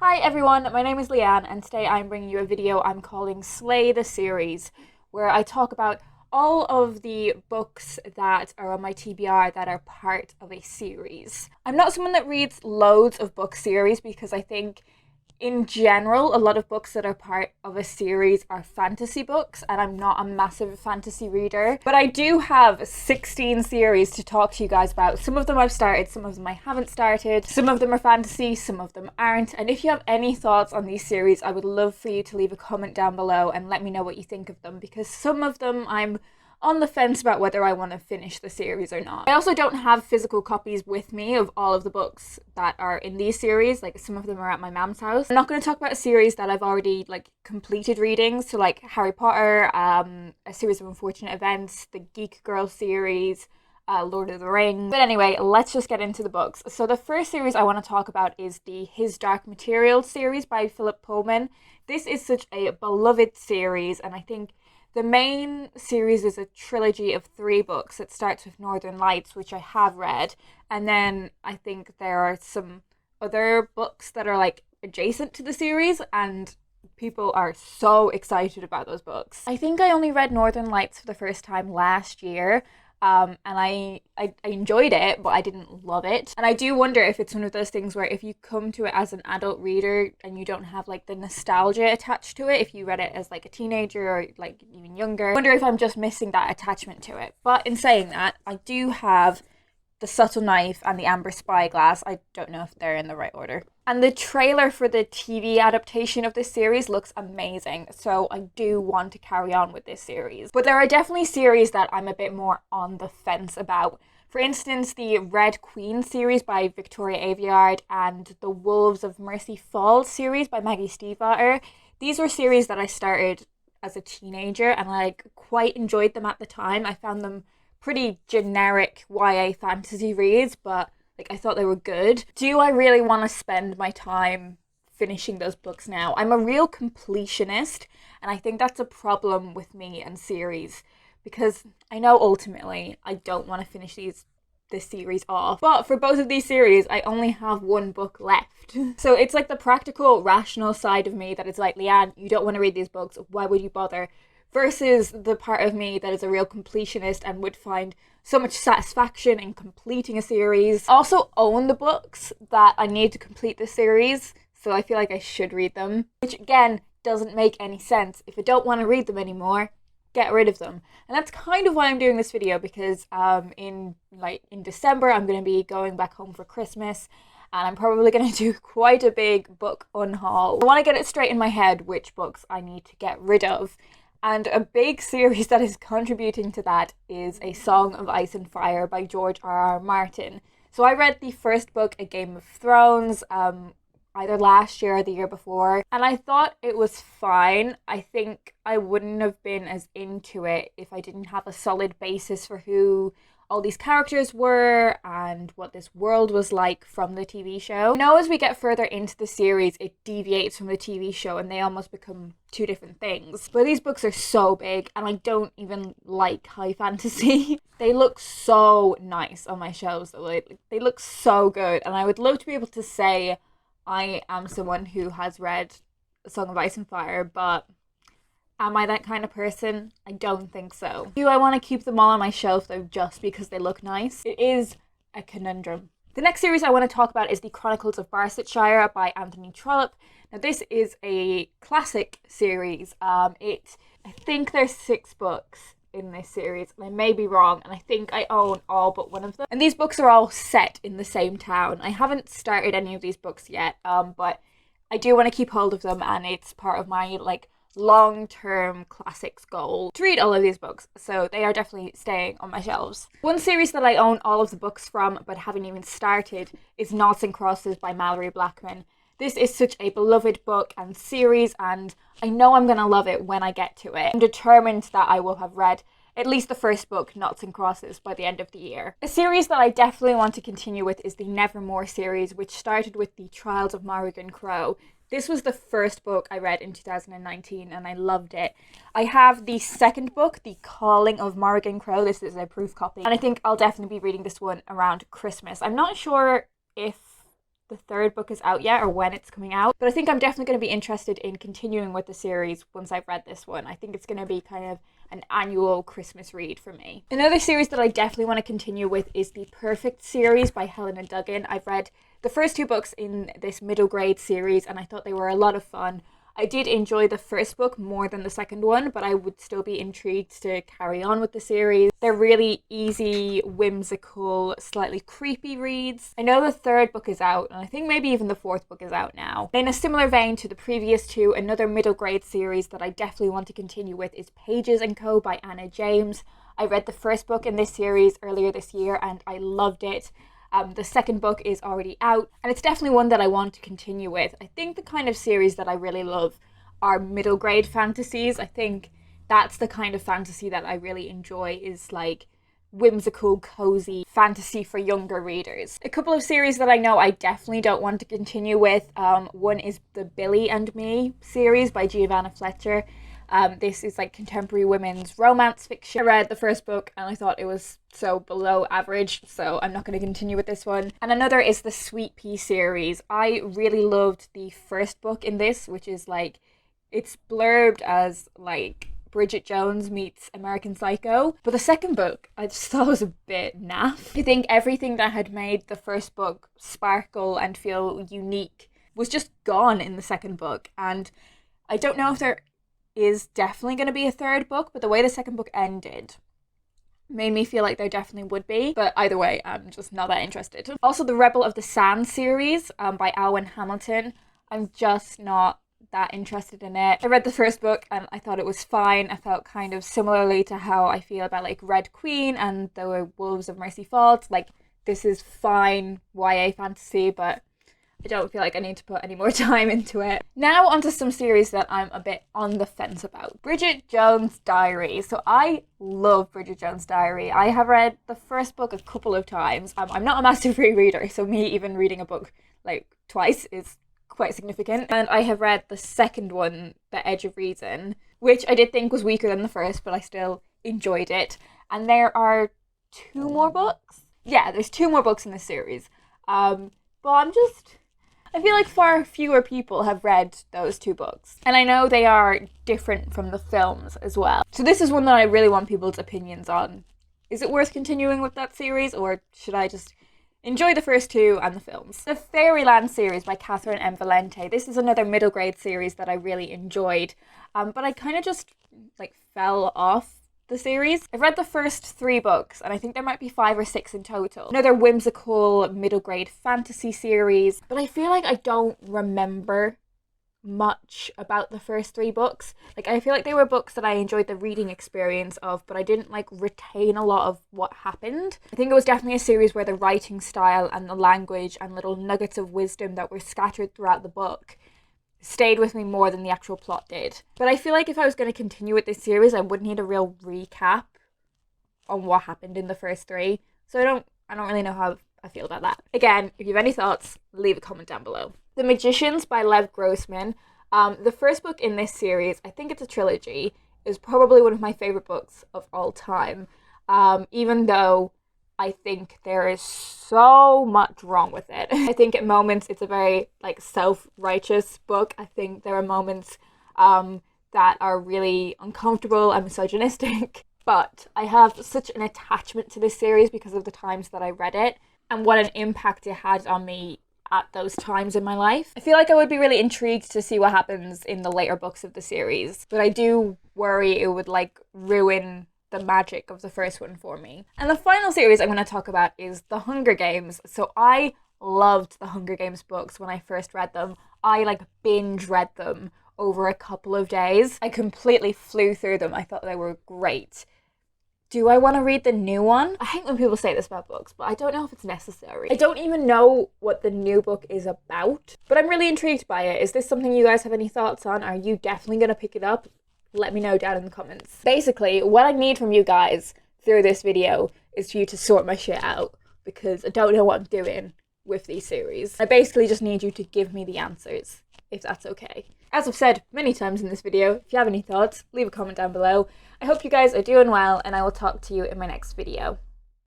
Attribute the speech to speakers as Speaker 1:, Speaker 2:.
Speaker 1: Hi everyone, my name is Leanne and today I'm bringing you a video I'm calling Slay the Series, where I talk about all of the books that are on my TBR that are part of a series. I'm not someone that reads loads of book series because I think in general, a lot of books that are part of a series are fantasy books, and I'm not a massive fantasy reader. But I do have 16 series to talk to you guys about. Some of them I've started, some of them I haven't started. Some of them are fantasy, some of them aren't. And if you have any thoughts on these series, I would love for you to leave a comment down below and let me know what you think of them, because some of them I'm on the fence about whether I want to finish the series or not. I also don't have physical copies with me of all of the books that are in these series, like some of them are at my mom's house. I'm not going to talk about a series that I've already completed readings, so like Harry Potter, a series of unfortunate events, the Geek Girl series, Lord of the Rings. But anyway, let's just get into the books. So the first series I want to talk about is the His Dark Materials series by Philip Pullman. This is such a beloved series, and I think the main series is a trilogy of 3 books. It starts with Northern Lights, which I have read, and then I think there are some other books that are adjacent to the series, and people are so excited about those books. I think I only read Northern Lights for the first time last year, and I enjoyed it, but I didn't love it. And I do wonder if it's one of those things where if you come to it as an adult reader and you don't have the nostalgia attached to it, if you read it as a teenager or even younger, I wonder if I'm just missing that attachment to it. But in saying that, I do have The Subtle Knife and The Amber Spyglass. I don't know if they're in the right order. And the trailer for the TV adaptation of this series looks amazing, so I do want to carry on with this series. But there are definitely series that I'm a bit more on the fence about. For instance, the Red Queen series by Victoria Aveyard and the Wolves of Mercy Falls series by Maggie Stiefvater. These were series that I started as a teenager and I quite enjoyed them at the time. I found them pretty generic YA fantasy reads, but I thought they were good. Do I really want to spend my time finishing those books now? I'm a real completionist, and I think that's a problem with me and series, because I know ultimately I don't want to finish this series off. But for both of these series, I only have 1 book left. So it's the practical, rational side of me that is Leanne, you don't want to read these books, why would you bother? Versus the part of me that is a real completionist and would find so much satisfaction in completing a series. I also own the books that I need to complete the series, so I feel like I should read them, which again doesn't make any sense. If I don't want to read them anymore, get rid of them. And that's kind of why I'm doing this video, because in December I'm going to be going back home for Christmas, and I'm probably going to do quite a big book unhaul. I want to get it straight in my head which books I need to get rid of. And a big series that is contributing to that is A Song of Ice and Fire by George R.R. Martin. So I read the first book, A Game of Thrones, either last year or the year before, and I thought it was fine. I think I wouldn't have been as into it if I didn't have a solid basis for who all these characters were and what this world was like from the TV show. I know as we get further into the series, it deviates from the TV show and they almost become 2 different things. But these books are so big, and I don't even like high fantasy. They look so nice on my shelves though. They look so good, and I would love to be able to say I am someone who has read A Song of Ice and Fire, but am I that kind of person? I don't think so. Do I want to keep them all on my shelf though just because they look nice? It is a conundrum. The next series I want to talk about is The Chronicles of Barsetshire by Anthony Trollope. Now this is a classic series. I think there's 6 books in this series, and I may be wrong, and I think I own all but 1 of them. And these books are all set in the same town. I haven't started any of these books yet, but I do want to keep hold of them, and it's part of my long-term classics goal to read all of these books, so they are definitely staying on my shelves. One series that I own all of the books from but haven't even started is Noughts and Crosses by Mallory Blackman. This is such a beloved book and series, and I know I'm gonna love it when I get to it. I'm determined that I will have read at least the first book, Noughts and Crosses, by the end of the year. A series that I definitely want to continue with is the Nevermore series, which started with The Trials of Morrigan Crow. This was the first book I read in 2019 and I loved it. I have the second book, The Calling of Morrigan Crow. This is a proof copy, and I think I'll definitely be reading this one around Christmas. I'm not sure if the third book is out yet or when it's coming out, but I think I'm definitely going to be interested in continuing with the series once I've read this one. I think it's going to be kind of an annual Christmas read for me. Another series that I definitely want to continue with is the Perfect series by Helena Duggan. I've read the first 2 books in this middle grade series and I thought they were a lot of fun. I did enjoy the first book more than the second one, but I would still be intrigued to carry on with the series. They're really easy, whimsical, slightly creepy reads. I know the third book is out, and I think maybe even the fourth book is out now. In a similar vein to the previous 2, another middle grade series that I definitely want to continue with is Pages & Co. by Anna James. I read the first book in this series earlier this year and I loved it. The second book is already out, and it's definitely one that I want to continue with. I think the kind of series that I really love are middle grade fantasies. I think that's the kind of fantasy that I really enjoy, is like whimsical, cozy fantasy for younger readers. A couple of series that I know I definitely don't want to continue with. One is the Billy and Me series by Giovanna Fletcher. This is like contemporary women's romance fiction. I read the first book and I thought it was so below average, so I'm not going to continue with this one. And another is the Sweet Pea series. I really loved the first book in this, which is like, it's blurbed as like Bridget Jones meets American Psycho. But the second book I just thought was a bit naff. I think everything that had made the first book sparkle and feel unique was just gone in the second book. And I don't know if there is definitely going to be a third book, but the way the second book ended made me feel like there definitely would be. But either way, I'm just not that interested. Also, the Rebel of the Sand series by Alwyn Hamilton. I'm just not that interested in it. I read the first book and I thought it was fine. I felt kind of similarly to how I feel about like Red Queen and the Wolves of Mercy Falls. Like, this is fine YA fantasy, but I don't feel like I need to put any more time into it. Now onto some series that I'm a bit on the fence about. Bridget Jones' Diary. So I love Bridget Jones' Diary. I have read the first book a couple of times. I'm not a massive rereader, so me even reading a book like twice is quite significant. And I have read the second one, The Edge of Reason, which I did think was weaker than the first, but I still enjoyed it. And there are 2 more books? Yeah, there's 2 more books in this series. But I feel like far fewer people have read those 2 books. And I know they are different from the films as well. So this is one that I really want people's opinions on. Is it worth continuing with that series, or should I just enjoy the first 2 and the films? The Fairyland series by Catherine M. Valente. This is another middle grade series that I really enjoyed. But I kind of just like fell off the series. I've read the first 3 books and I think there might be 5 or 6 in total. Another whimsical middle grade fantasy series, but I feel like I don't remember much about the first 3 books. Like, I feel like they were books that I enjoyed the reading experience of, but I didn't like retain a lot of what happened. I think it was definitely a series where the writing style and the language and little nuggets of wisdom that were scattered throughout the book stayed with me more than the actual plot did. But I feel like if I was going to continue with this series, I would need a real recap on what happened in the first 3. So I don't really know how I feel about that. Again, if you have any thoughts, leave a comment down below. The Magicians by Lev Grossman. The first book in this series, I think it's a trilogy, is probably one of my favorite books of all time. Even though I think there is so much wrong with it. I think at moments it's a very like self-righteous book. I think there are moments that are really uncomfortable and misogynistic. But I have such an attachment to this series because of the times that I read it and what an impact it had on me at those times in my life. I feel like I would be really intrigued to see what happens in the later books of the series, but I do worry it would like ruin the magic of the first one for me. And the final series I'm going to talk about is The Hunger Games. So I loved the Hunger Games books when I first read them. I like binge read them over a couple of days. I completely flew through them. I thought they were great. Do I want to read the new one? I hate when people say this about books, but I don't know if it's necessary. I don't even know what the new book is about, but I'm really intrigued by it. Is this something you guys have any thoughts on? Are you definitely going to pick it up? Let me know down in the comments. Basically, what I need from you guys through this video is for you to sort my shit out, because I don't know what I'm doing with these series. I basically just need you to give me the answers, if that's okay. As I've said many times in this video, if you have any thoughts, leave a comment down below. I hope you guys are doing well, and I will talk to you in my next video.